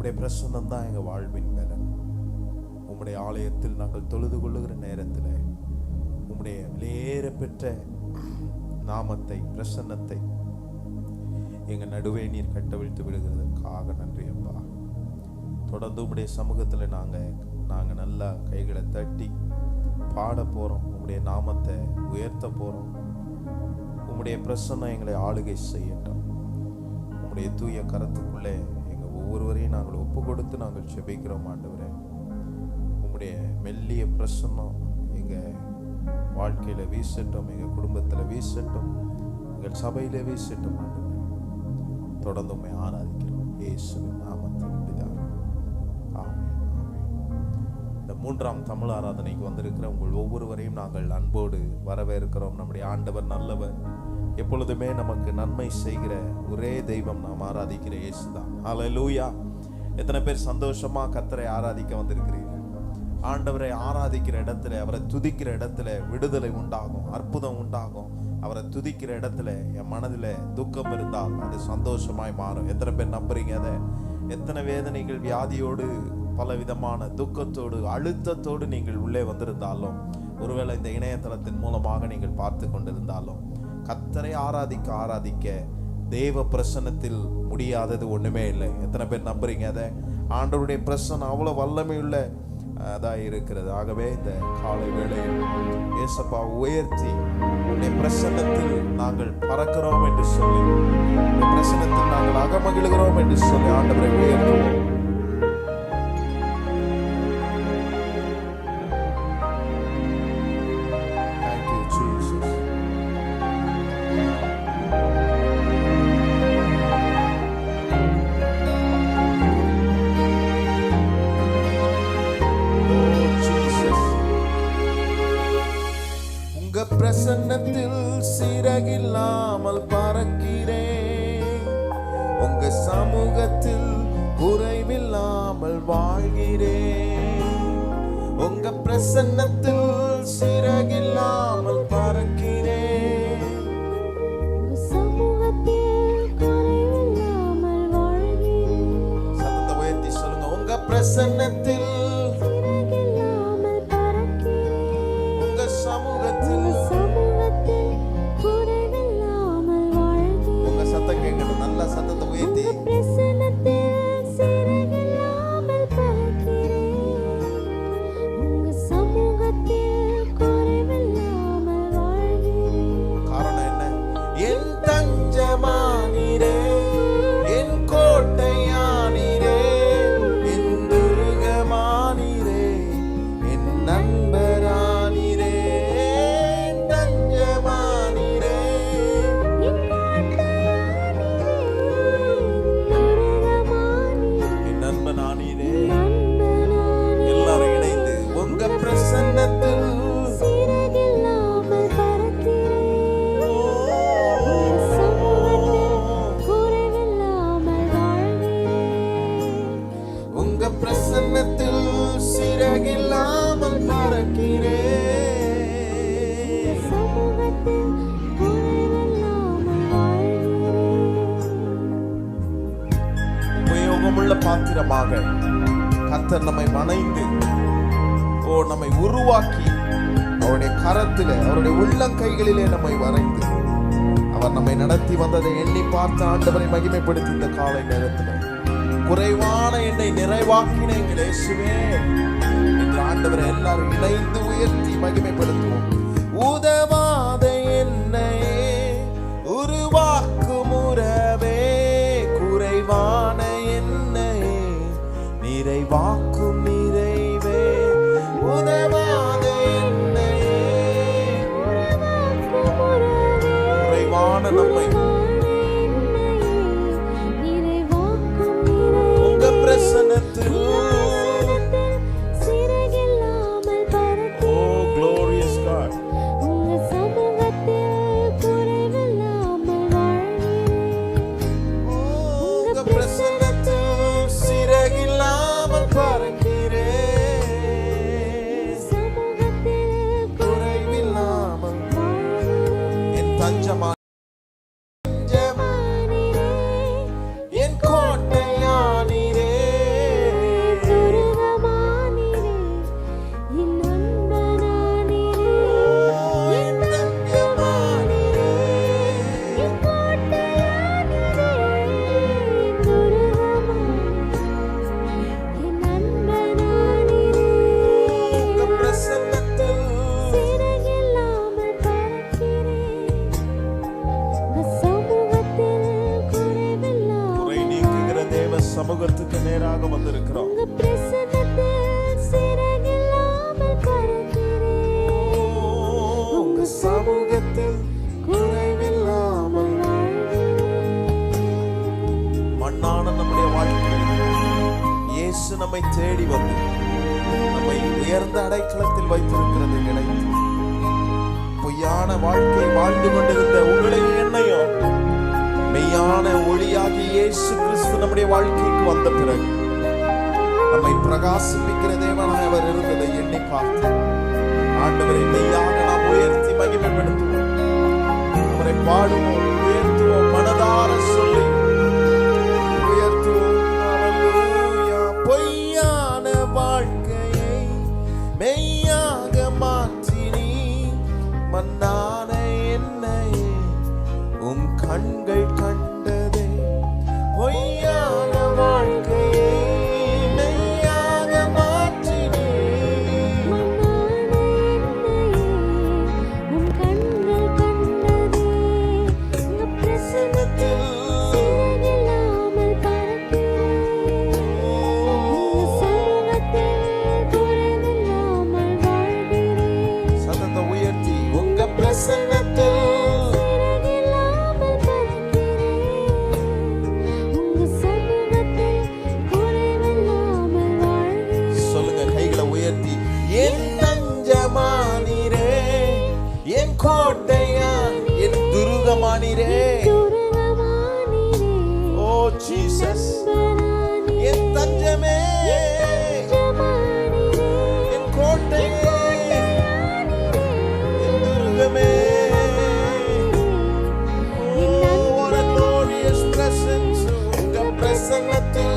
உம்முடைய பிரசன்னம் தான் எங்கள் வாழ்வின் பலன். உம்முடைய ஆலயத்தில் நாங்கள் தொழுது கொள்ளுகிற நேரத்தில் உம்முடைய விலையேற பெற்ற நாமத்தை, பிரசன்னத்தை எங்கள் நடுவே நீர் கட்டவிழ்த்து விடுகிறதற்காக நன்றி அப்பா. தொடர்ந்து உம்முடைய சமூகத்தில் நாங்கள் நல்லா கைகளை தட்டி பாட போகிறோம். உம்முடைய நாமத்தை உயர்த்த போகிறோம். உம்முடைய பிரசன்னம் எங்களை ஆளுகை செய்யட்டும். உம்முடைய தூய கரத்துக்குள்ளே எங்கள் ஒவ்வொருவரையும் நாங்கள் ஒப்பு கொடுத்து நாங்கள் செபிக்கிறோம் ஆண்டவரே. உம்முடைய மெல்லிய பிரசன்னம் எங்கள் வாழ்க்கையில் வீசட்டும், எங்கள் குடும்பத்தில் வீசட்டும், எங்கள் சபையில் வீசட்டும் ஆண்டவரே. தொடர்ந்து உம்மை ஆராதிக்கிறோம் இயேசுவின் நாமத்தில் பிதாவே. ஆமென், ஆமென். இந்த 3ஆம் தமிழ் ஆராதனைக்கு வந்திருக்கிற உங்கள் ஒவ்வொருவரையும் நாங்கள் அன்போடு வரவேற்கிறோம். நம்முடைய ஆண்டவர் நல்லவர், எப்பொழுதுமே நமக்கு நன்மை செய்கிற ஒரே தெய்வம் நாம் ஆராதிக்கிற இயேசுதான். ஹல்லேலூயா. எத்தனை பேர் சந்தோஷமா கர்த்தரை ஆராதிக்க வந்திருக்கிறீர்கள்? ஆண்டவரை ஆராதிக்கிற இடத்துல, அவரை துதிக்கிற இடத்துல விடுதலை உண்டாகும், அற்புதம் உண்டாகும். அவரை துதிக்கிற இடத்துல என் மனதில் துக்கம் இருந்தால் அது சந்தோஷமாய் மாறும். எத்தனை பேர் நம்புறீங்க அதை? எத்தனை வேதனைகள், வியாதியோடு, பல விதமான துக்கத்தோடு, அழுத்தத்தோடு நீங்கள் உள்ளே வந்திருந்தாலும், ஒருவேளை இந்த இணையதளத்தின் மூலமாக நீங்கள் பார்த்து கொண்டிருந்தாலும், கர்த்தரை ஆராதிக்க ஆராதிக்க தேவ பிரசன்னத்தில் முடியாதது ஒண்ணுமே இல்லை. எத்தனை பேர் நம்புறீங்க அதை? ஆண்டவருடைய பிரசன்னம் அவ்வளவு வல்லமையுள்ள இருக்கிறது. ஆகவே இந்த காலை வேளையில் ஏசப்பா உயர்த்தி உன்னுடைய பிரசன்னத்தில் நாங்கள் பறக்கிறோம் என்று சொல்லி, உன்னுடைய பிரசன்னத்தில் நாங்கள் அகமகிழ்கிறோம் என்று சொல்லி ஆண்டவரை உயர்த்துவோம். பிரசன்னத்தில் சிறகில்லாமல் பறக்கிறேன், உங்க சமூகத்தில் குறைவில்லாமல் வாழ்கிறேன். உங்க பிரசன்னத்தில் சிறகில்லாமல் பறக்கிறேன், உங்க சமூகத்தில் குறைவில்லாமல் வாழ்கிறேன். சத்தத்தை உயர்த்தி சொல்லுங்க. உங்க பிரசன்னத்தில் பாத்திரமாக கர்த்தர் நம்மை வணைந்து நம்மை உருவாக்கி அவருடைய கரத்திலே, அவருடைய உள்ளங்கைகளிலே நம்மை வரைந்து அவர் நம்மை நடத்தி வந்ததை எண்ணி பார்த்து ஆண்டவரை மகிமைப்படுத்தி இந்த காலை நேரத்தில் குறைவான என்னை நிறைவாக்கின எங்கள் இயேசுவே என்று ஆண்டவரை எல்லாரும் இணைந்து உயர்த்தி மகிமைப்படுத்துவோம். உதவாத என்னை உருவாக்கும் உறவே, குறைவான நிறைவாக்கும் நிறைவே, உதவாத என்னையே குறைவான நம்மை உங்க பிரசன்னத்தில் சிறகில்லாமல் பறக்கிறேன். சமூகத்துக்கு நேராக வந்திருக்கிறோம். உங்க சமூகத்தில் குறைவில்லாமல் மண்ணான நம்முடைய வாழ்க்கையில் இயேசு நம்மை தேடி வந்து நம்மை உயர்ந்த அடைக்கலத்தில் வைத்திருக்கிறது நினைத்து பொய்யான வாழ்க்கை வாழ்ந்து கொண்டிருந்த உங்களையும் என்னையும் மெய்யான ஒளியாகி இயேசு கிறிஸ்து நம்முடைய வாழ்க்கைக்கு வந்த பிறகு நம்மை பிரகாசிப்பிக்கிற தேவனாய் அவர் இருந்ததை எண்ணி பார்த்து ஆண்டவரை மெய்யாக நாம் உயர்த்தி மகிமைப்படுத்துவோம். அவரை பாடுவோம், உயர்த்துவோம், மனதார சொல்லி உயர்த்துவோம். ஹல்லேலூயா. பொய்யான வாழ்க்கையை மெய்யாக மாற்றினி மன்னான என்னை உம் கண்கள் கண்டதே. பொய்யான வாழ்க்கையை மெய்யாக மாற்றினி உம் கண்கள் கண்டதே. உங்க பிரசன்னத்தில் சிறகில்லாமல் பறக்கிறேன். உங்க சமூகத்தில் குறைவில்லாமல் வாழ்கிறேன். சத்தத்தை உயர்த்தி உங்க பிரசன்னத்தில் கோட்டையா என் துருகமானீரே. ஓ ஜீசஸ், என் தஞ்சமே, என் கோட்டையே, என் துருகமே. Oh, what a glorious presence. உங்க பிரசன்னத்தில்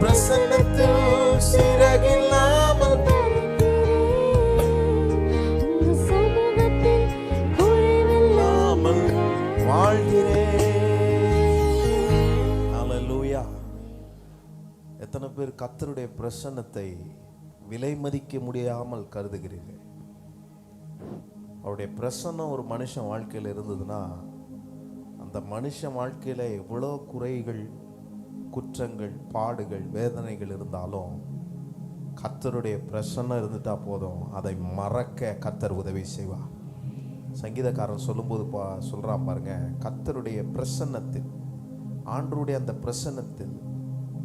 பிரசன்னத்தில் சிறகில்லாமல் குறைவில்லாமல் வாழ்கிறேன். ஹல்லேலூயா. எத்தனை பேர் கர்த்தருடைய பிரசன்னத்தை விலை மதிக்க முடியாமல் கருதுகிறீர்கள்? அவருடைய பிரசன்னம் ஒரு மனுஷன் வாழ்க்கையில் இருந்ததுன்னா அந்த மனுஷன் வாழ்க்கையில எவ்வளோ குறைகள், குற்றங்கள், பாடுகள், வேதனைகள் இருந்தாலும் கர்த்தருடைய பிரசன்னம் இருந்துட்டா போதும், அதை மறக்க கர்த்தர் உதவி செய்வார். சங்கீதக்காரன் சொல்லும்போது சொல்றான் பாருங்க, கர்த்தருடைய பிரசன்னத்தில், ஆண்டவருடைய அந்த பிரசன்னத்தில்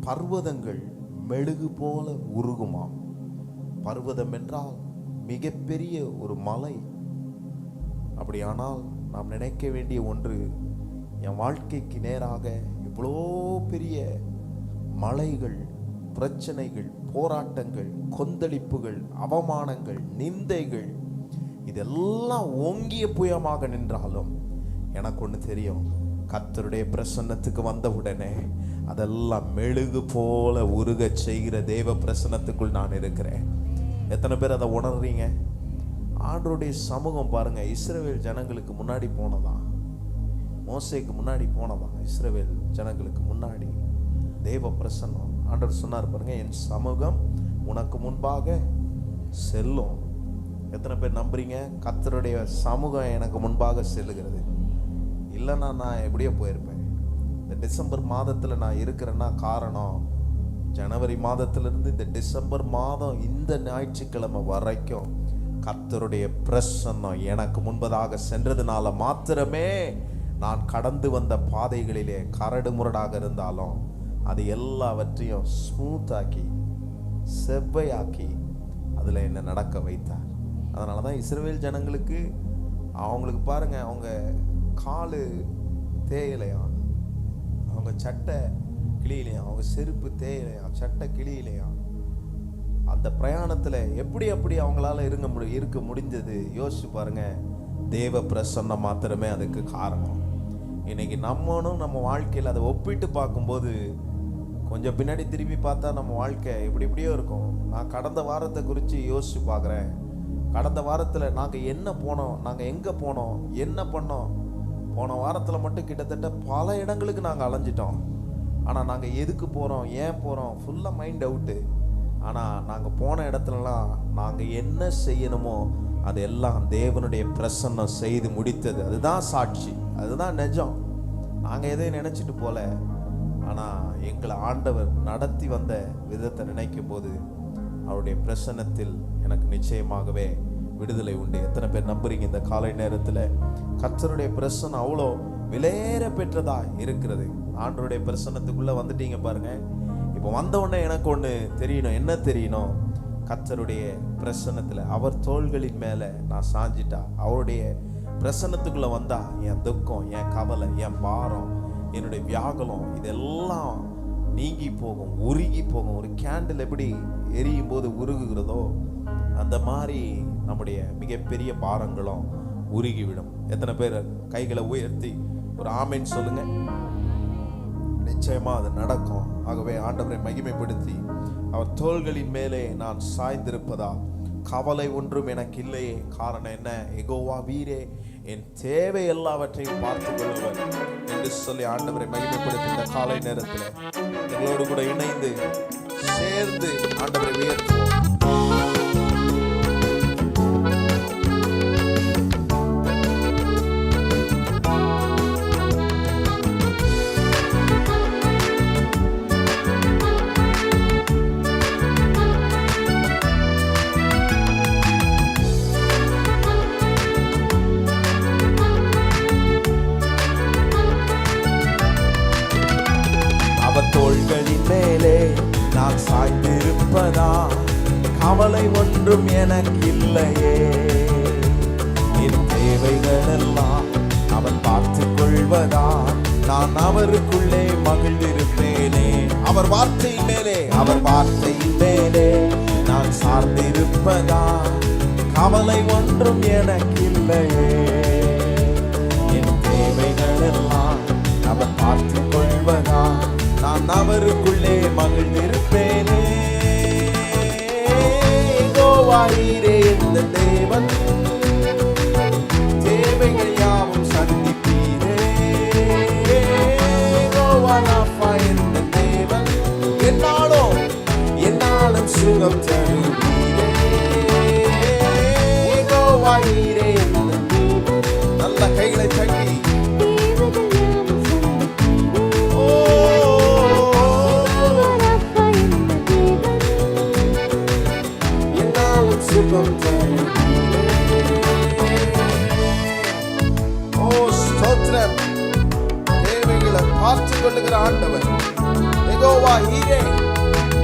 பர்வதங்கள் மெழுகு போல உருகுமாம். பர்வதம் என்றால் மிகப்பெரிய ஒரு மலை. அப்படியானால் நாம் நினைக்க வேண்டிய ஒன்று, என் வாழ்க்கைக்கு நேராக இவ்வளோ பெரிய மலைகள், பிரச்சனைகள், போராட்டங்கள், கொந்தளிப்புகள், அவமானங்கள், நிந்தைகள் இதெல்லாம் ஓங்கிய புயமாக நின்றாலும் எனக்கு ஒன்று தெரியும், கர்த்தருடைய பிரசன்னத்துக்கு வந்தவுடனே அதெல்லாம் மெழுகு போல உருக செய்கிற தேவ பிரசன்னத்துக்குள் நான் இருக்கிறேன். எத்தனை பேர் அதை உணர்றீங்க? ஆண்டவருடைய சமூகம் பாருங்க, இஸ்ரவேல் ஜனங்களுக்கு முன்னாடி போனதான், மோசேக்கு முன்னாடி போனதான், இஸ்ரவேல் ஜனங்களுக்கு முன்னாடி தேவ பிரசன்னம். ஆண்டவர் சொன்னார் பாருங்க, என் சமூகம் உனக்கு முன்பாக செல்லும். எத்தனை பேர் நம்புறீங்க கர்த்தருடைய சமூகம் எனக்கு முன்பாக செல்லுகிறது? இல்லைன்னா நான் எப்படியோ போயிருப்பேன். இந்த டிசம்பர் மாதத்தில் நான் இருக்கிறேன்னா காரணம், ஜனவரி மாதத்திலிருந்து இந்த டிசம்பர் மாதம் இந்த ஞாயிற்றுக்கிழமை வரைக்கும் கர்த்தருடைய பிரசன்னம் எனக்கு முன்பதாக சென்றதுனால மாத்திரமே நான் கடந்து வந்த பாதைகளிலே கரடு முரடாக இருந்தாலும் அது எல்லாவற்றையும் ஸ்மூத்தாக்கி செவ்வையாக்கி அதில் என்ன நடக்க வைத்தார். அதனால தான் இஸ்ரவேல் ஜனங்களுக்கு, அவங்களுக்கு பாருங்க, அவங்க காலு தேயலையா, அவங்க சட்டை கிளியிலையா, அவங்க செருப்பு தேயலையா, சட்டை கிளியிலையா, அந்த பிரயாணத்தில் எப்படி அவங்களால இருக்க முடிஞ்சது யோசிச்சு பாருங்க. தேவ பிரசன்னம் மாத்திரமே அதுக்கு காரணம். இன்னைக்கு நம்மளும் நம்ம வாழ்க்கையில் அதை ஒப்பிட்டு பார்க்கும்போது கொஞ்சம் பின்னாடி திரும்பி பார்த்தா நம்ம வாழ்க்கை எப்படியோ இருக்கும். நான் கடந்த வாரத்தை குறித்து யோசிச்சு பார்க்குறேன். கடந்த வாரத்தில் நாங்கள் என்ன போனோம், நாங்கள் எங்கே போனோம், என்ன பண்ணோம். போன வாரத்தில் மட்டும் கிட்டத்தட்ட பல இடங்களுக்கு நாங்கள் அலைஞ்சிட்டோம். ஆனால் நாங்கள் எதுக்கு போகிறோம், ஏன் போகிறோம், ஃபுல்லாக மைண்ட் அவுட்டு. ஆனால் நாங்கள் போன இடத்துலலாம் நாங்கள் என்ன செய்யணுமோ அதெல்லாம் தேவனுடைய பிரசன்னம் செய்து முடித்தது. அதுதான் சாட்சி, அதுதான் நிஜம். நாங்கள் எதையும் நினச்சிட்டு போல, ஆனால் எங்களை ஆண்டவர் நடத்தி வந்த விதத்தை நினைக்கும் போது அவருடைய பிரசன்னத்தில் எனக்கு நிச்சயமாகவே விடுதலை உண்டு. எத்தனை பேர் நம்புறீங்க? இந்த காலை நேரத்தில் கர்த்தருடைய பிரசன்னம் அவ்வளோ விலையேற பெற்றதா இருக்கிறது. ஆண்டவருடைய பிரசன்னத்துக்குள்ளே வந்துட்டீங்க பாருங்க. இப்போ வந்த உடனே எனக்கு ஒன்று தெரியணும். என்ன தெரியணும்? கர்த்தருடைய பிரசன்னத்தில் அவர் தோள்களின் மேலே நான் சாஞ்சிட்டா, அவருடைய பிரசன்னத்துக்குள்ளே வந்தா என் துக்கம், என் கவலை, என் பாரம், என்னுடைய வியாகுலம் இதெல்லாம் நீங்கி போகும், உருகி போகும். ஒரு கேண்டில் எப்படி எரியும் போது உருகுகிறதோ அந்த மாதிரி நம்முடைய மிகப்பெரிய பாரங்களும் உருகிவிடும். எத்தனை பேர் கைகளை உயர்த்தி ஒரு ஆமென் சொல்லுங்க? நிச்சயமா அது நடக்கும். ஆகவே ஆண்டவரை மகிமைப்படுத்தி அவர் தோள்களின் மேலே நான் சாய்ந்திருப்பதா கவலை ஒன்றும் எனக்கு இல்லையே. காரணம் என்ன? யெகோவா வீரே என் தேவை எல்லாவற்றையும் பார்த்து கொள்ளுவர் என்று சொல்லி ஆண்டவரை மகிமைப்படுத்தி இந்த காலை நேரத்தில் எங்களோடு கூட இணைந்து சேர்ந்து ஆண்டவரை உயர்த்துவோம். தோள்களின் மேலே நான் சாய்ந்திருப்பதா கவலை ஒன்றும் எனக்கு இல்லையே. என் தேவைகள் எல்லாம் அவர் பார்த்து கொள்வதா நான் அவருக்குள்ளே மகிழ்ந்திருப்பேனே. அவர் வார்த்தையின் மேலே நான் சார்ந்திருப்பதா கவலை ஒன்றும் எனக்கு இல்லையே. என் தேவைகள் எல்லாம் அவர் பார்த்து கொள்வதா நான் அவருக்குள்ளே மகிழ்ந்திருப்பேனே. யெகோவா நீரே இந்த தேவன், தேவைகள் யாவும் சந்திப்பீரே. யெகோவா ராஃபா இந்த தேவன், என்னாலும் சுகம் தருவீரே. யெகோவா நீரே இந்த தேவன். நல்ல கைகளை தட்டி தேவைகளை பார்த்து கொள்ளுகிற ஆண்டவர் யெகோவா ஈரே.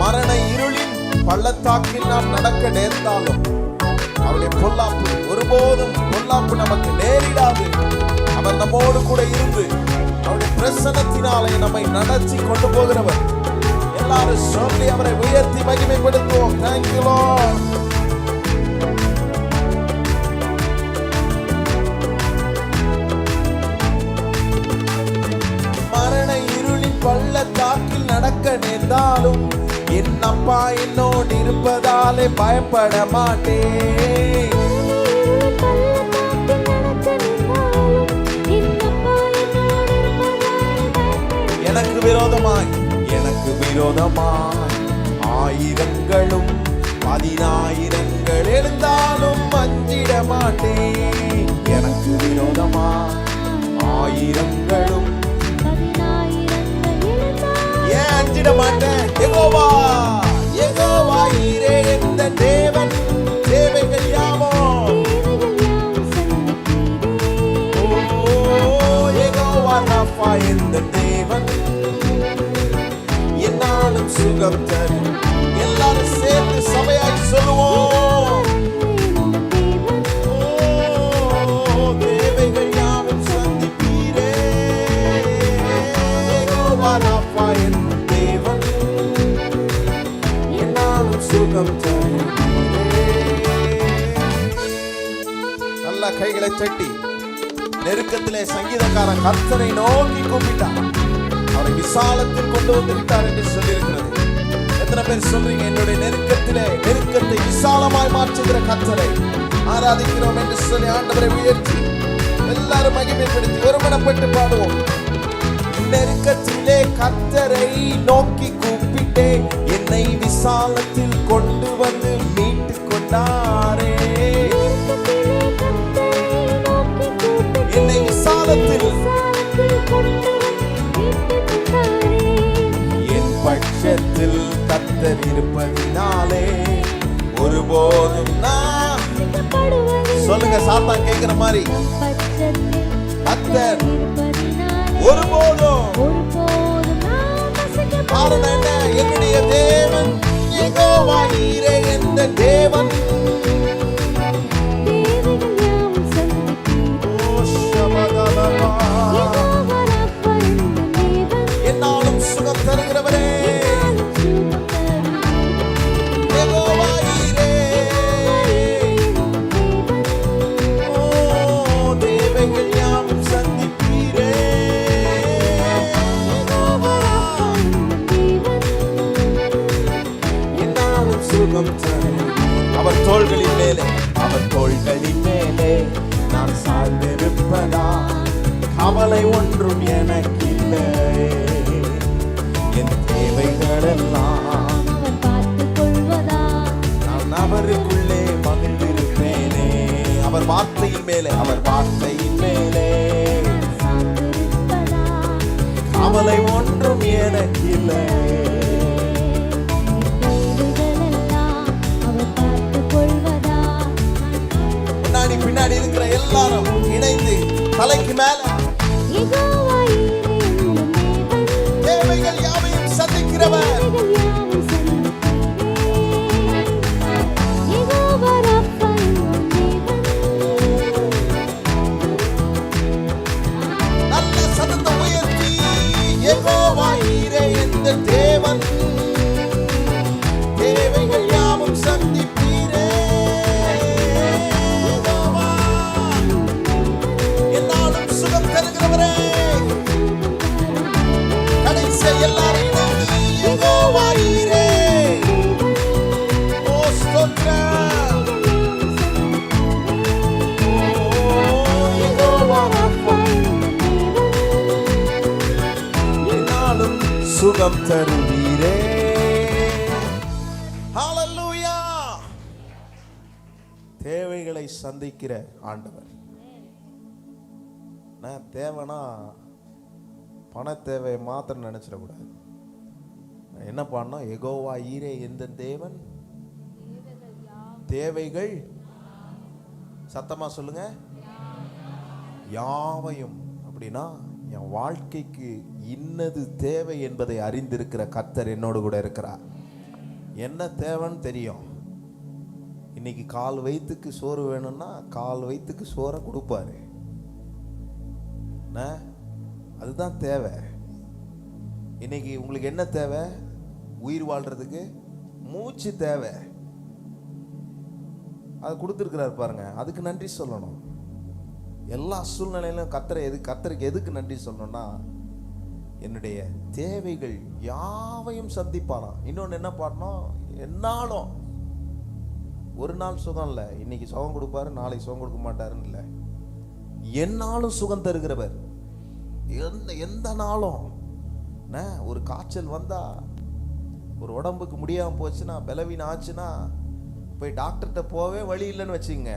மரண இருளின் பள்ளத்தாக்கில் நாம் நடக்க நேர்ந்தாலும் அவருடைய பொல்லாப்பு ஒருபோதும் பொல்லாப்பு நமக்கு நேரிடாது. அவர் நம்மோடு கூட இருந்து அவருடைய பிரசன்னத்தினாலே நம்மை நடத்தி கொண்டு போகிறவர். எல்லாரும் சொல்லி அவரை உயர்த்தி மகிமைப்படுத்துவோம். Thank you Lord. மரண இருளின் பள்ளத்தாக்கில் நடக்க நேர்ந்தாலும் என் அப்பா என்னோடு இருப்பதாலே பயப்பட மாட்டேன். எனக்கு விரோதமாய் ஆயிரங்களும் 10,000 எழுந்தாலும் அஞ்சிட மாட்டேன். எனக்கு விரோதமாய் ஆயிரங்களும் ஏன் அஞ்சிட மாட்டேன்? யெகோவா ஈரே இந்த தேவன், தேவைகள் யாவோ யெகோவா ராஃபா இந்த தேவன், என்னாலும் சுகம் தரும். எல்லாரும் சேர்ந்து சபையாய் சொல்லுவோம். தேவைகள் யாவும் சந்திப்பீரே. யெகோவா ராஃபா இந்த தேவன், என்னாலும் சுகம் தரும். நல்ல கைகளை தட்டி நெருக்கத்திலே சங்கீதக்காரன் கர்த்தரை நோக்கி கூப்பிட்டான். அவரை விசாலத்தில் கொண்டு வந்து விட்டார் என்று சொல்லியிருக்கிறது. எத்தனை பேர் சொல்றீங்க? என்னுடைய நெருக்கத்தை விசாலமாய் மாற்றுகிற கர்த்தரை ஆராதிக்கிறோம் என்று சொல்லி ஆண்டவரை உயர்த்தி எல்லாரும் மகிமைப்படுத்தி ஒருமனப்பட்டு பாடுவோம். நெருக்கத்திலே கர்த்தரை நோக்கி கூப்பிட்டே என்னை விசாலத்தில் கொண்டு வந்து மீட்டு கொண்டாரே. என்னை விசாலத்தில் என் பட்சத்தில் கர்த்தர் இருப்பதினாலே ஒருபோதும் நான் சொல்லுங்க, சாத்தான் கேட்கிற மாதிரி, கர்த்தர் ஒருபோதும். காரணம் என்ன? என்னுடைய தேவன் யெகோவா ஈரே என்ற தேவன். என்னாலும் சுகம் தருகிறவரே, யெகோவா ஈரே. ஓ, தேவைகள் யாவும் சந்திப்பீரே. என்னாலும் சுகம் தருகிறவரே. அவர் தோள்களின் மேலே, அவர் தோள்களின் மேலே நான் சார்ந்திருப்பதா கவலை ஒன்றும் எனக்கில்லை. என் தேவைகளெல்லாம் நான் அவருக்குள்ளே மகிழ்ந்திருப்பேனே. அவர் வார்த்தையின் மேலே, அவர் வார்த்தையின் மேலே கவலை ஒன்றும் எனக்கில்லை. முன்னாடி பின்னாடி இருக்கிற எல்லாரும் இணைந்து தலைக்கு மேல தேவைகள் யாவையும் சந்திக்கிறவர். நல்ல சத்தத்தை உயர்த்தி யெகோவா ஈரே என்ற தேவன் தேவைகள் யாவும் சந்திப்பீரே. என்னாலும் சுகம் தருகிறவரே. கடைசி எல்லாரும் யெகோவா ஈரே. ஓ ஸ்தோத்திரம். யெகோவா என்னாலும் சுகம் தருவீரே. ஹalleluya. தேவைகளை சந்திக்கிற ஆண்டவர். நான் தேவைனா பண தேவை மாத்திரம் நினைச்சிடக்கூடாது. என்ன பண்ணோம்? யெகோவா ஈரே எந்த தேவன் தேவைகள், சத்தமா சொல்லுங்க, யாவையும். அப்படின்னா என் வாழ்க்கைக்கு இன்னது தேவை என்பதை அறிந்திருக்கிற கர்த்தர் என்னோடு கூட இருக்கிறார். என்ன தேவைன்னு தெரியும். இன்னைக்கு கால் வயிற்றுக்கு சோறு வேணும்னா கால் வயிற்றுக்கு சோறை கொடுப்பாரு. அதுதான் தேவை. இன்னைக்கு உங்களுக்கு என்ன தேவை? உயிர் வாழ்றதுக்கு மூச்சு தேவை. அது கொடுத்துருக்கிறார் பாருங்க. அதுக்கு நன்றி சொல்லணும். எல்லா சூழ்நிலையிலும் கர்த்தருக்கு எதுக்கு நன்றி சொல்லணும்னா, என்னுடைய தேவைகள் யாவையும் சந்திப்பானா. இன்னொன்று என்ன பாடணும்? என்னாலும். ஒரு நாள் சுகம் இல்லை, இன்னைக்கு சுகம் கொடுப்பாரு நாளைக்கு சுகம் கொடுக்க மாட்டாருன்னு இல்லை. என்னாலும் சுகம் தருகிறவர். எந்த நாளும் ஒரு காய்ச்சல் வந்தா, ஒரு உடம்புக்கு முடியாம போச்சுன்னா, பலவீனம் ஆச்சுன்னா போய் டாக்டர்கிட்ட போவே வழி இல்லைன்னு வச்சுங்க.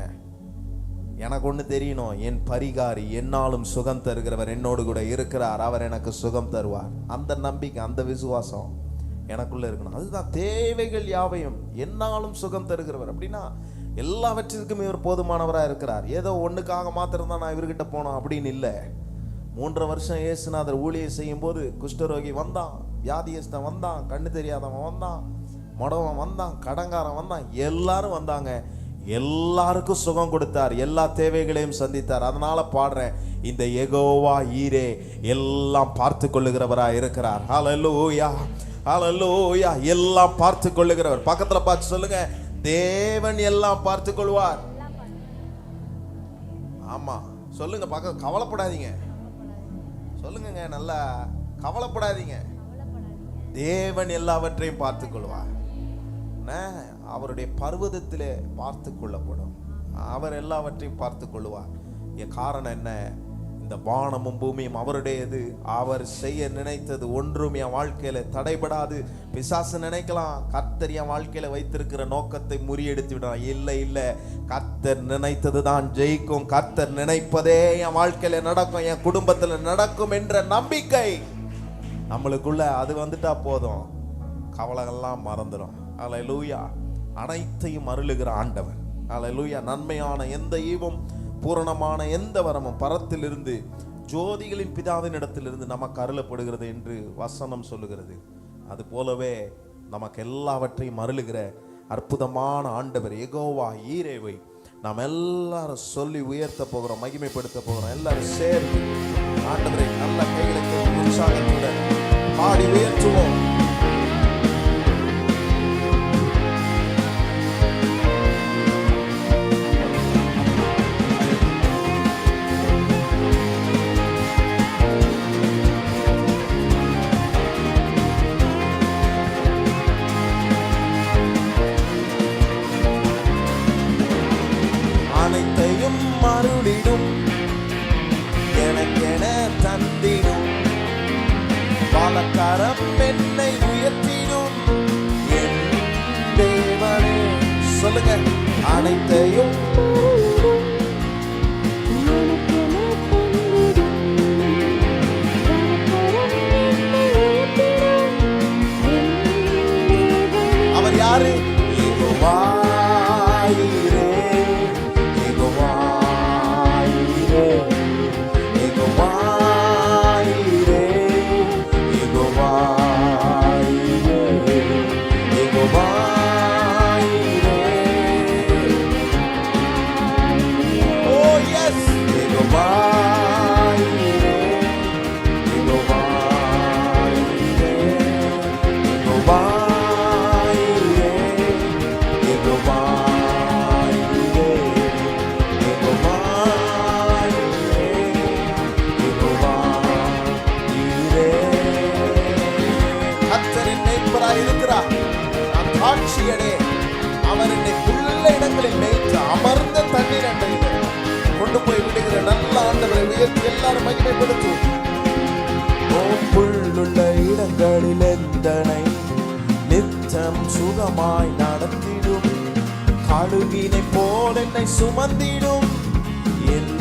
எனக்கு ஒன்று தெரியணும், என் பரிகாரி என்னாலும் சுகம் தருகிறவர் என்னோடு கூட இருக்கிறார். அவர் எனக்கு சுகம் தருவார். அந்த நம்பிக்கை, அந்த விசுவாசம் எனக்குள்ள இருக்கணும். அதுதான் தேவைகள் யாவையும் என்னாலும் சுகம் தருகிறவர். அப்படின்னா எல்லாவற்றிற்கும் இவர் போதுமானவராக இருக்கிறார். ஏதோ ஒன்றுக்காக மாத்திரம்தான் நான் இவர்கிட்ட போனோம் அப்படின்னு இல்லை. 3 வருஷம் இயேசுநாதர் ஊழியம் செய்யும் போது குஷ்டரோகி வந்தான், வியாதியஸ்தன் வந்தான், கண்ணு தெரியாதவன் வந்தான், மொடவன் வந்தான், கடங்காரன் வந்தான், எல்லாரும் வந்தாங்க. எல்லாருக்கும் சுகம் கொடுத்தார், எல்லா தேவைகளையும் சந்தித்தார். அதனால பாடுறேன், இந்த யெகோவா ஈரே எல்லாம் பார்த்து கொள்ளுகிறவராக இருக்கிறார். ஹல்லேலூயா, ஹல்லேலூயா. எல்லாம் பார்த்து கொள்ளுகிறவர். பக்கத்துல பார்த்து சொல்லுங்க, தேவன் எல்லாம் பார்த்து கொள்வார். ஆமா சொல்லுங்க, பக்கம் கவலைப்படாதீங்க சொல்லுங்க, நல்லா கவலைப்படாதீங்க. தேவன் எல்லாவற்றையும் பார்த்து கொள்வார். அவருடைய பர்வதத்திலே பார்த்து கொள்ளப்படும். அவர் எல்லாவற்றையும் பார்த்து கொள்வார். காரணம் என்ன? இந்த இந்த வானமும் பூமியும் அவருடையது. அவர் செய்ய நினைத்தது ஒன்றும் என் வாழ்க்கையில தடைபடாது. பிசாசு நினைக்கலாம் கர்த்தர் என் வாழ்க்கையில வைத்திருக்கிற நோக்கத்தை முறியடித்து விடான். இல்லை இல்லை, கர்த்தர் நினைத்தது தான் ஜெயிக்கும். கர்த்தர் நினைப்பதே என் வாழ்க்கையில நடக்கும், என் குடும்பத்துல நடக்கும் என்ற நம்பிக்கை நம்மளுக்குள்ள அது வந்துட்டா போதும், கவலைகள்லாம் மறந்துடும். அல்லேலூயா. அனைத்தையும் அருளுகிற ஆண்டவர். அல்லேலூயா. நன்மையான எந்த ஈவும் பூரணமான எந்த வரமும் பரத்திலிருந்து ஜோதிகளின் பிதாவின் இடத்திலிருந்து நமக்கு அருளப்படுகிறது என்று வசனம் சொல்லுகிறது. அது போலவே நமக்கு எல்லாவற்றையும் அருளுகிற அற்புதமான ஆண்டவர் யெகோவா ஈரேவை நாம் எல்லாரும் சொல்லி உயர்த்த போகிறோம், மகிமைப்படுத்த போகிறோம். எல்லாரும் சேர்ந்து ஆண்டவரை நல்ல கைகளுக்கு உற்சாகத்துடன் பாடி உயர்த்துவோம். அனைத்தையும் மறுடிடும், எனக்கென தந்திடும், பலகரம் என்னை உயர்த்திடும் என் தேவனே. சொல்லுங்க. அனைத்தையும் அவர் யாரு? யெகோவா ஈரே, யெகோவா ஈரே, யெகோவா ஈரே, யெகோவா ஈரே, யெகோவா ஈரே. Oh yes, யெகோவா ஈரே, யெகோவா ஈரே, யெகோவா ஈரே, யெகோவா ஈரே, யெகோவா ஈரே, யெகோவா ஈரே. கர்த்தர் என் மேய்ப்பராய் இருக்கிறார், நான் தாழ்ச்சியடே. அவர் என்னை புல்லுள்ள இடங்களில் மேய்த்து அமர்ந்த தண்ணீர் அண்டையிலே கொண்டு போய் விடுகிற நல்ல ஆண்டவரை உயர்த்தி எல்லாரும் மகிமைப்படுத்துவோம். புல்லுள்ள இடங்களில் எந்தனை நித்தம் சுகமாய் நடத்திடும், கழுகினை போல் என்னை சுமந்திடும் என்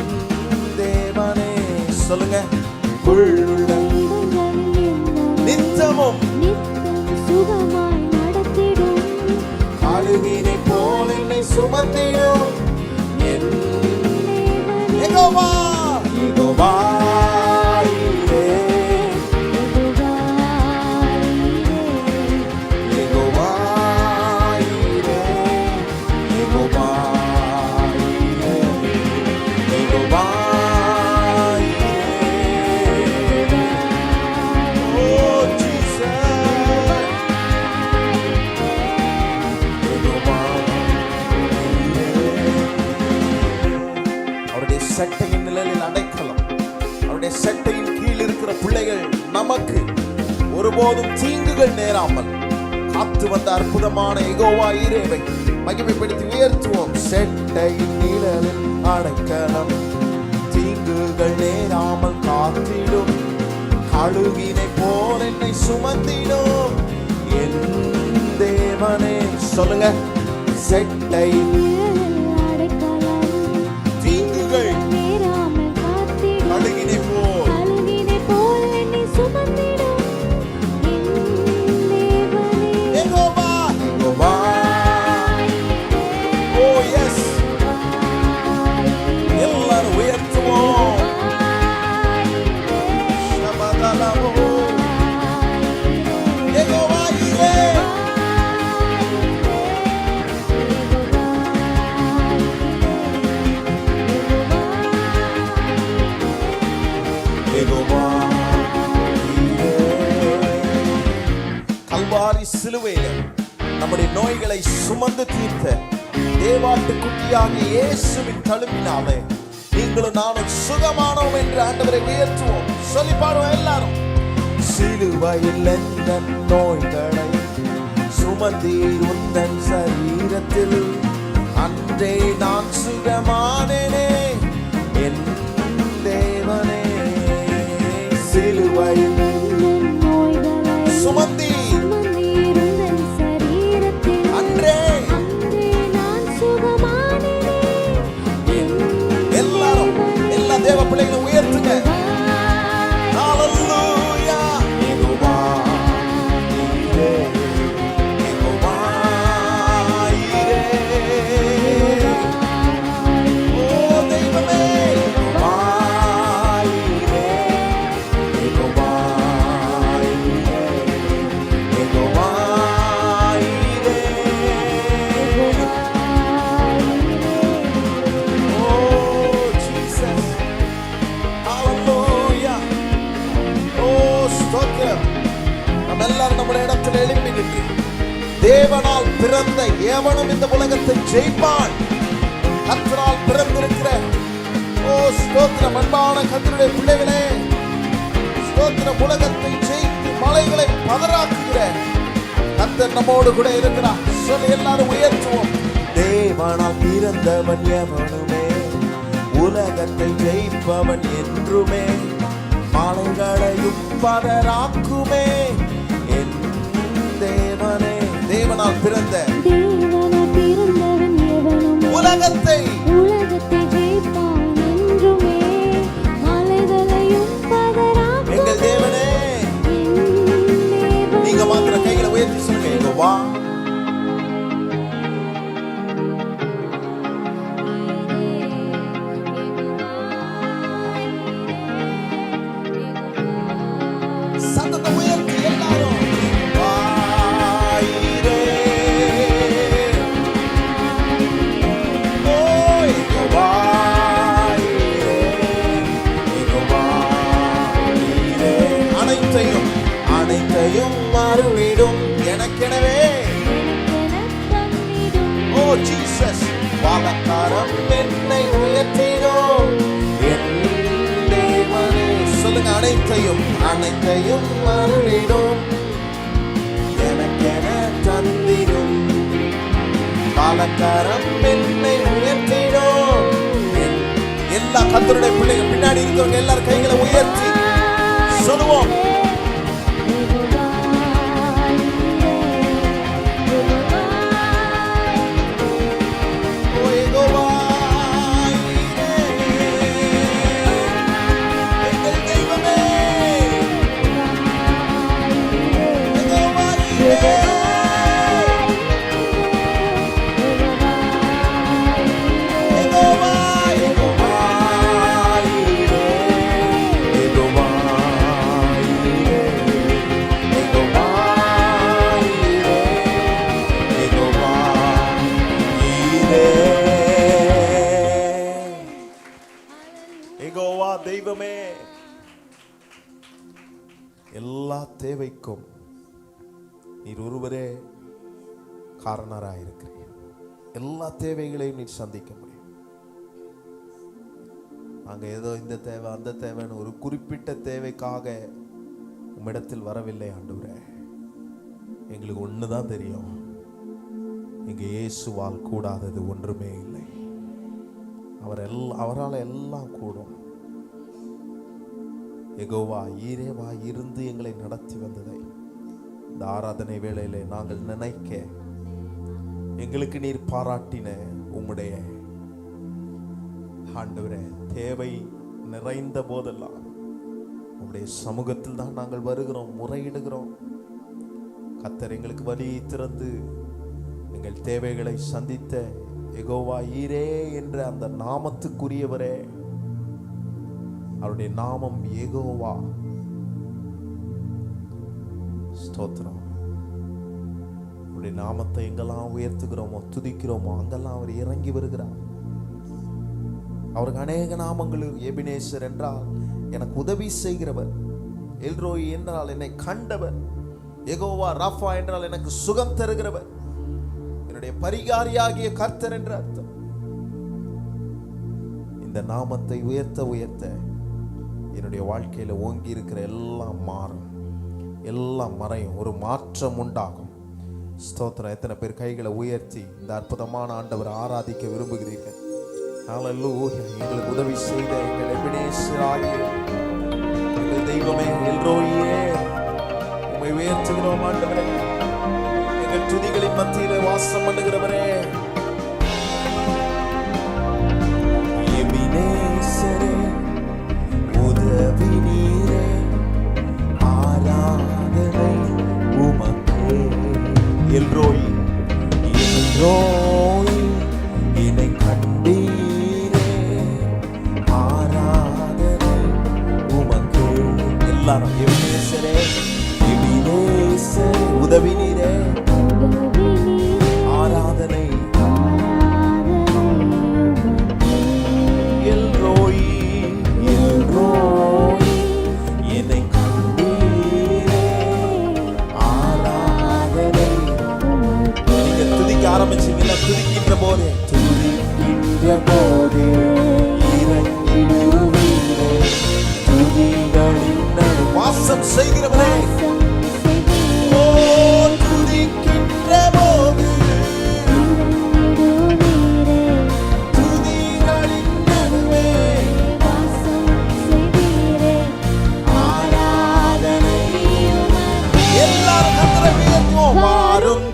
தேவனே. சொல்லுங்க. புல்லுள்ள நித்தமும் சுகமாய் நடத்திடும், கழுகினை போல் என்னை சுமந்திடும் என் யெகோவா. யெகோவா ஈரே, யெகோவா ஈரே, யெகோவா ஈரே, யெகோவா ஈரே. Oh Jesus. யெகோவா ஈரே. அவருடைய சட்டையின் நிழலில் அடைக்கலம், அவருடைய சட்டையின் கீழ் இருக்கிற பிள்ளைகள் நமக்கு ஒருபோதும் தீங்குகள் நேராமல் காத்து வந்த அற்புதமான யெகோவா ஈரேவை மகிமைப்படுத்தி உயர்த்துவோம். சட்டையின் நிழலில் அடைக்கலம், தீங்குகள் நேராமல் காத்திடும், கழுகினை போல் என்னை சுமந்திடும் என் தேவனே. சொல்லுங்க. சட்டையின் அடைக்கலம், தீங்குகள் நேராமல் காத்திடும், கழுகினை போல் கழுகினை போல் என்னை சுமந்திடும் என் தேவனே. யெகோவா. யெகோவா. Oh yes. எல்லாரும் உயர்த்துவோம். ஷபதலமோ. யெகோவா ஈரே. யெகோவா ஈரே. கல்வாரி சிலுவையிலே நம்முடைய நோய்களை சுமந்து தீர்த்த தேவாட்டு குட்டியாகிய இயேசுவின் தழும்பினாலே நீங்களும் நானும் சுகமானோம் என்று ஆண்டவரை உயர்த்துவோம். சொல்லி பாடுவோம் எல்லாரும். சிலுவையில் எந்த நோய்களை சுமந்தீர் உந்தன் சரீரத்தில், அன்றே நான் சுகமானேனே என் தேவனே. தேவனால் பிறந்த எவனும் இந்த உலகத்தை ஜெயிப்பான். கர்த்தரால் பிறந்திருக்கிற ஸ்தோத்திரம். அன்பான கர்த்தருடைய பிள்ளைகளே, ஸ்தோத்திரம். உலகத்தை ஜெயித்து மலைகளை பதறாக்குகிற கர்த்தர் நம்மோடு கூட இருக்கிறார். சொல்லி எல்லாரும் உயர்த்துவோம். தேவனால் பிறந்தவன் எவனுமே உலகத்தை ஜெயிப்பவன் என்றுமே, மலைகளையும் பதறாக்குமே என் தேவனே. தேவனால் பிறந்த உலகத்தை ஜெயிப்பான் என்றுமே, மலைகளையும் பதறாக்குமே எங்கள் தேவனே. நீங்க மாத்திர கைகளை உயர்த்தி சொல்லுங்க. யெகோவா சத்தத்தை உயர்த்தி எல்லாரும் வாயிரே. ஓ யெகோவா ஈரே, யெகோவா ஈரே. அனைத்தையும் அனைத்தையும் மறுவிடும் எனக்கெனவே. ஓ ஜீசஸ். வாழக்காரம் என்னை உயர்த்திடும் என் தேவனே. சொல்லுங்க. அனைத்தையும் அனைத்தையும் மறுவிடும் எனக்கென தந்திடும். வாழக்காரம் என்னை உயர்த்திடும். எல்லா கர்த்தருடைய பிள்ளைகள் பின்னாடி இருக்கிறவங்க எல்லாரும் கைகளை உயர்த்தி சொல்லுவோம். தெய்வமே, எல்லா தேவைக்கும் நீர் ஒருவரே காரணராயிருக்கிறீர். எல்லா தேவைகளையும் நீர் சந்திக்க முடியும். நாங்க ஏதோ இந்த தேவை அந்த தேவைன்னு ஒரு குறிப்பிட்ட தேவைக்காக உம்மிடத்தில் வரவில்லை ஆண்டவரே. எங்களுக்கு ஒண்ணுதான் தெரியும். எங்க இயேசுவால் கூடாதது ஒன்றுமே இல்லை. அவரால் எல்லாம் கூடும். யெகோவா ஈரேவா இருந்து எங்களை நடத்தி வந்ததை இந்த ஆராதனை வேளையிலே நாங்கள் நினைக்க எங்களுக்கு நீர் பாராட்டின உம்முடைய ஆண்டவரே தேவை நிறைந்த போதெல்லாம் உம்முடைய சமூகத்தில் தான் நாங்கள் வருகிறோம், முறையிடுகிறோம். கர்த்தர் எங்களுக்கு வழி திறந்து எங்கள் தேவைகளை சந்தித்த யெகோவா ஈரே என்ற அந்த நாமத்துக்குரியவரே. அவருடைய நாமம் யெகோவா. ஸ்தோத்திரம். அவருடைய நாமத்தை எங்கெல்லாம் உயர்த்துகிறோமோ துதிக்கிறோமோ அங்கெல்லாம் அவர் இறங்கி வருகிறார். அவருக்கு அநேக நாமங்கள். எபினேசர் என்றால் எனக்கு உதவி செய்கிறவர், எல்ரோய் என்றால் என்னை கண்டவர், யெகோவா ராஃபா என்றால் எனக்கு சுகம் தருகிறவர், என்னுடைய பரிகாரியாகிய கர்த்தர் என்ற அர்த்தம். இந்த நாமத்தை உயர்த்த உயர்த்த என்னுடைய வாழ்க்கையில ஓங்கி இருக்கிற எல்லாம் மாறும், எல்லாம் மறையும், ஒரு மாற்றம் உண்டாகும். ஸ்தோத்திரம். எத்தனை பேர் கைகளை உயர்த்தி இந்த அற்புதமான ஆண்டவரை ஆராதிக்க விரும்புகிறீர்கள்? ஹல்லேலூயா. எங்களுக்கு உதவி செய்த எங்கள் எபினேசராகிய எங்கள் தெய்வமே எல்ரோயே, உம்மை உயர்த்துகிறோம் ஆண்டவரே. எங்கள் துதிகளின் மத்தியிலே வாசம் பண்ணுகிறவரே. எபினேசரே, உதவி நீரே, ஆராதனை உமக்கே. எல்ரோய் எல்ரோய் என்னை கண்டீரே, ஆராதனை உமக்கே. எல்லாரும் எபினேசரே, எபினேசரே, உதவி நீரே, ஆராதனை போதே துதிக்கின்ற போதே இறங்கிடுவீரே துதிகளின் நடு வாசம் செய்கிறவரே ஓ துதிக்கின்ற போது துதிகளின் நடுவே ஆராதனை எல்லாரும் கர்த்தரை உயர்த்துவோம் வாரும்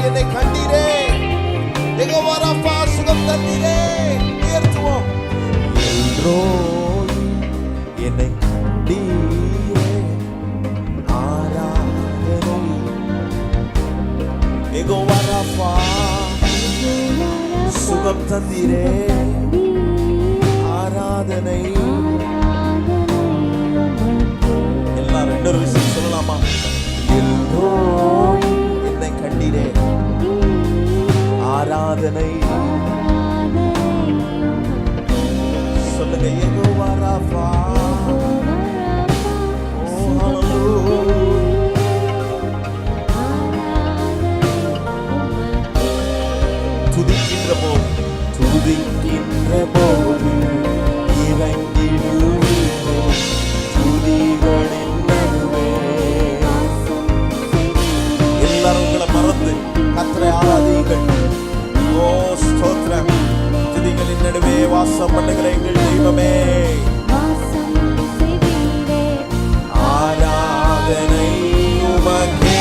என்னை கண்டீரே யெகோவா ராஃபா சுகம் தந்தீரே உயர்த்துவோம் எல்ரோய் என்னை கண்டீரே ஆராதனை யெகோவா ராஃபா சுகம் தந்தீரே ஆராதனை எல்லாரும் இன்னொரு விஷயம் சொல்லலாமா எல்ரோய் கண்டீரே ஆராதனை சொல்லுங்க யெகோவா ராஃபா ஓ ஹalleluya துதிக்கின்ற போது இறங்கிடுவீரே துதிகளின் நடுவே மறந்து கர்த்தரை ஆராதியுங்கள் ஓ ஸ்தோத்திரம் துதிகளின் நடுவே வாசம் பண்ணுகிற எங்கள் தெய்வமே ஆராதனை உமக்கே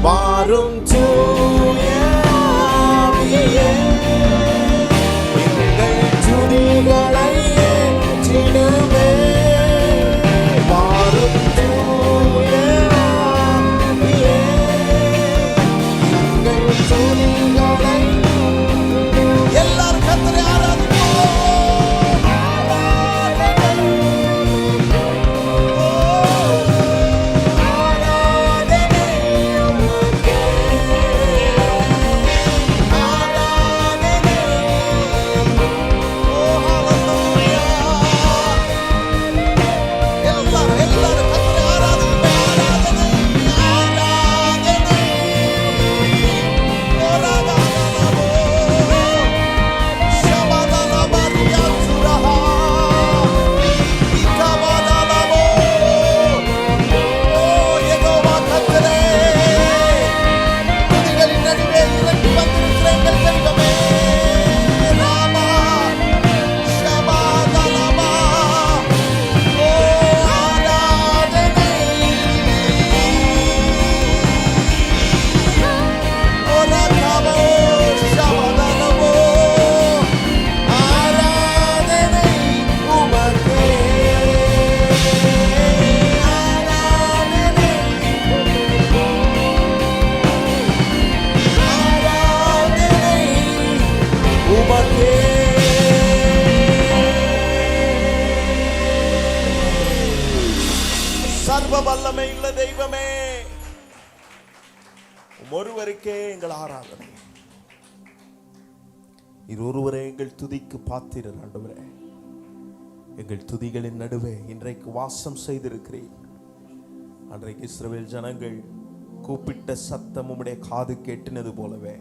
வாரும் தூய ஆவியே எங்கள் துதிகளை ஏற்றிடுமே வாரும் எல்லாரும் கர்த்தரை ஆராதிப்போம் ஆராதனை உமக்கே ஆராதனை ஓ ஹalleluya எல்லாரும் கர்த்தரை ஆராதிப்போம் சர்வ வல்லமை உள்ள தெய்வமே ஒருவருக்கே எங்கள் ஆராதனை இது ஒருவரே எங்கள் துதிக்கு பாத்திரர் ஆண்டவரே எங்கள் துதிகளின் நடுவே இன்றைக்கு வாசம் செய்திருக்கிறீர் அன்றைக்கு இஸ்ரவேல் ஜனங்கள் கூப்பிட்ட சத்தம் உம்முடைய காது கேட்டினது போலவே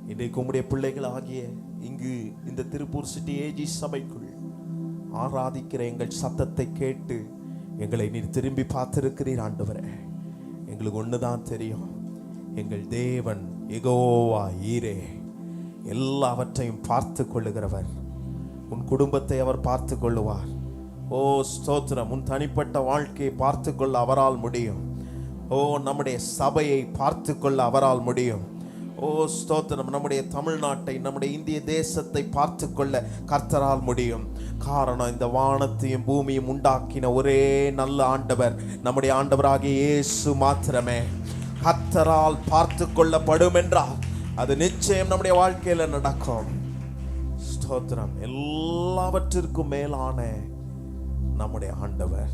இன்றைக்கு உம்முடைய பிள்ளைகள் ஆகிய இங்கு இந்த திருப்பூர் சிட்டி ஏஜி சபைக்குள் ஆராதிக்கிற எங்கள் சத்தத்தை கேட்டு எங்களை நீர் திரும்பி பார்த்திருக்கிறீர் ஆண்டவரே எங்களுக்கு ஒண்ணுதான் தெரியும் எங்கள் தேவன் யெகோவா ஈரே எல்லாவற்றையும் பார்த்து கொள்ளுகிறவர். உன் குடும்பத்தை அவர் பார்த்து கொள்ளுவார். ஓ ஸ்தோத்திரம். உன் தனிப்பட்ட வாழ்க்கையை பார்த்து கொள்ள அவரால் முடியும். ஓ நம்முடைய சபையை பார்த்து கொள்ள அவரால் முடியும். ஓ ஸ்தோத்திரம். நம்முடைய தமிழ்நாட்டை, நம்முடைய இந்திய தேசத்தை பார்த்து கொள்ள கர்த்தரால் முடியும். காரணம், இந்த வானத்தையும் பூமியும் உண்டாக்கின ஒரே நல்ல ஆண்டவர் நம்முடைய ஆண்டவராகிய இயேசு மாத்திரமே. கர்த்தரால் பார்த்து கொள்ளப்படும் என்றால் அது நிச்சயம் நம்முடைய வாழ்க்கையில நடக்கும். ஸ்தோத்திரம். எல்லாவற்றிற்கும் மேலான நம்முடைய ஆண்டவர்.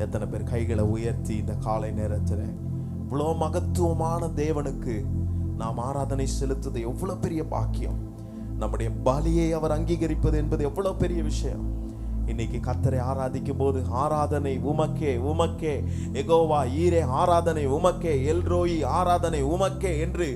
எத்தனை பேர் கைகளை உயர்த்தி இந்த காலை நேரத்தில் இவ்வளோ மகத்துவமான தேவனுக்கு நாம் ஆராதனை செலுத்துவது எவ்வளவு பெரிய பாக்கியம். நம்முடைய பலியை அவர் அங்கீகரிப்பது என்பது எவ்வளவு பெரிய விஷயம். இன்னைக்கு கர்த்தரை ஆராதிக்கும் போது ஆராதனை உமக்கே, உமக்கே யெகோவா ஈரே, ஆராதனை உமக்கே, எல்ரோயி ஆராதனை உமக்கே என்று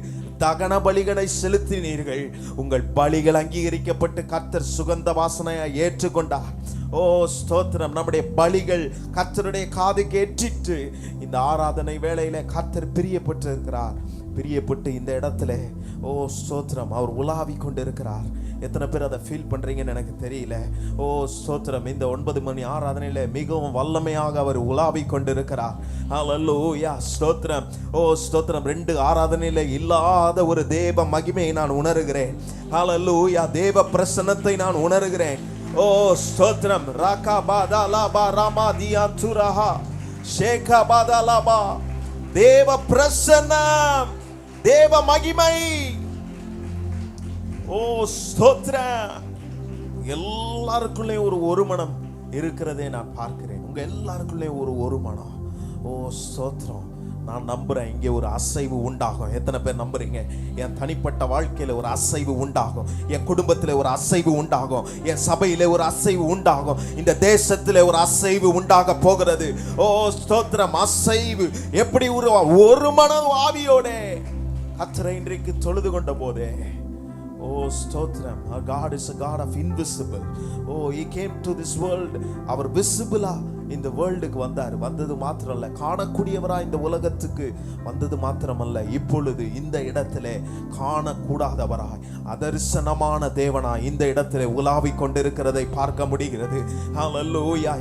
தகன பலிகளை செலுத்தினீர்கள். உங்கள் பலிகள் அங்கீகரிக்கப்பட்டு கர்த்தர் சுகந்த வாசனையை ஏற்றுக்கொண்டார். ஓ ஸ்தோத்திரம். நம்முடைய பலிகள் கர்த்தருடைய காதுக்கு ஏற்றிட்டு இந்த ஆராதனை வேளையில கர்த்தர் பிரியப்பட்டு இருக்கிறார். பிரியப்பட்டு இந்த இடத்துல ஓ ஸ்தோத்திரம் அவர் உலாவி கொண்டு இருக்கிறார். எத்தனை பேர் அதை ஃபீல் பண்றீங்கன்னு எனக்கு தெரியல. ஓ ஸ்தோத்திரம். இந்த 9 மணி ஆராதனையில மிகவும் வல்லமையாக அவர் உலாவி கொண்டு இருக்கிறார். ஹல்லேலூயா. ஸ்தோத்திரம். ஓ ஸ்தோத்திரம். 2 ஆராதனையில இல்லாத ஒரு தேவ மகிமையை நான் உணர்கிறேன். ஹல்லேலூயா. தேவ பிரசன்னத்தை நான் உணர்கிறேன். ஓ ஸ்தோத்திரம். ராகா பாதாலாபா ராமா தியாந்துரஹா ஷேகா பாதாலாபா. தேவ பிரசன்னம், தேவ மகிமை. ஓ ஸ்தோத்திரம். எல்லாருக்குள்ளே ஒரு மனம் இருக்கிறதே நான் பார்க்கிறேன். உங்க எல்லாருக்குள்ளே ஒரு மனம். ஓ ஸ்தோத்திரம். நான் நம்புறேன் இங்கே ஒரு அசைவு உண்டாகும். எத்தனை பேர் நம்புறீங்க? என் தனிப்பட்ட வாழ்க்கையில ஒரு அசைவு உண்டாகும். என் குடும்பத்தில் ஒரு அசைவு உண்டாகும். என் சபையில ஒரு அசைவு உண்டாகும். இந்த தேசத்தில் ஒரு அசைவு உண்டாக போகிறது. ஓ ஸ்தோத்திரம். அசைவு எப்படி ஒரு மனம் ஆவியோட கர்த்தரை இன்றைக்கு தொழுது கொண்ட போதே. Oh stotram. Our God is a God of invisible. Oh, he came to this world. அவர் விசிபிளா இந்த வேர்ல்டுக்கு வந்தார். வந்தது மாத்திரமல்ல, காணக்கூடியவரா இந்த உலகத்துக்கு வந்தது மாத்திரமல்ல, இப்பொழுது இந்த இடத்திலே காணக்கூடாதவராய் அதர்சனமான தேவனாய் இந்த இடத்திலே உலாவி கொண்டிருக்கிறதை பார்க்க முடிகிறது. ஹல்லேலூயா.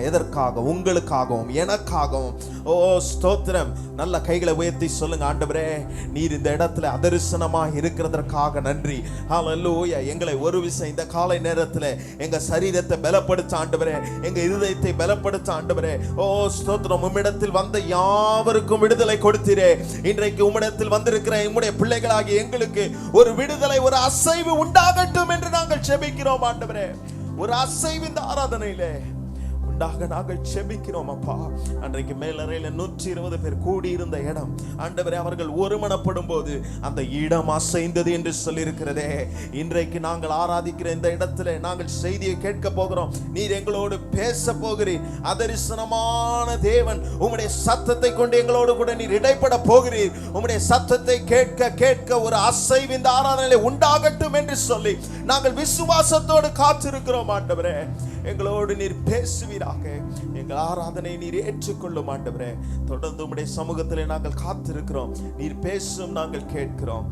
எதற்காக உங்களுக்காகவும் எனக்காகவும். ஓ ஸ்தோத்திரம். நல்ல கைகளை உயர்த்தி சொல்லுங்க, ஆண்டவரே நீர் இந்த இடத்துல அதர்சனமாக இருக்கிறதற்காக நன்றி. ஹல்லேலூயா. எங்களை ஒரு விஷயம் இந்த காலை நேரத்தில் எங்க சரீரத்தை பலப்படுத்த ஆண்டவரே, எங்க இருதயத்தை பலப்படுத்த ஆண்டவரே. ஓ ஸ்தோத்திரம். உம்மிடத்தில் வந்த யாவருக்கும் விடுதலை கொடுத்தீரே. இன்றைக்கு உம்மிடத்தில் வந்திருக்கிற உம்முடைய பிள்ளைகளாகிய எங்களுக்கு ஒரு விடுதலை, ஒரு அசைவு உண்டாகட்டும் என்று நாங்கள் ஜெபிக்கிறோம் ஆண்டவரே. ஒரு அசைவு இந்த ஆராதனையிலே நாங்கள் செபிக்கிறோம் அப்பா. அன்றைக்கு மேலறையில் 120 பேர் கூடியிருந்த இடம் ஆண்டவரே அவர்கள் ஒருமனப்படும் போது அந்த இடம் அசைந்தது என்று சொல்லியிருக்கிறதே. இன்றைக்கு நாங்கள் ஆராதிக்கிற இந்த இடத்துல நாங்கள் செய்தியை கேட்க போகிறோம். நீர் எங்களோடு பேச போகிறீர். அதரிசனமான தேவன் உம்முடைய சத்தத்தை கொண்டு எங்களோடு கூட நீர் இடைப்பட போகிறீர். உம்முடைய சத்தத்தை கேட்க கேட்க ஒரு அசைவு இந்த ஆராதனையிலே உண்டாகட்டும் என்று சொல்லி நாங்கள் விசுவாசத்தோடு காத்திருக்கிறோம் ஆண்டவரே. எங்களோடு நீர் பேசுவீராக. எங்கள் ஆராதனை நீர் ஏற்றுக்கொள்ளும் ஆண்டவரே. தொடர்ந்து உம்முடைய சமூகத்திலே நாங்கள் காத்திருக்கிறோம். நீர் பேசும் நாங்கள் கேட்கிறோம்.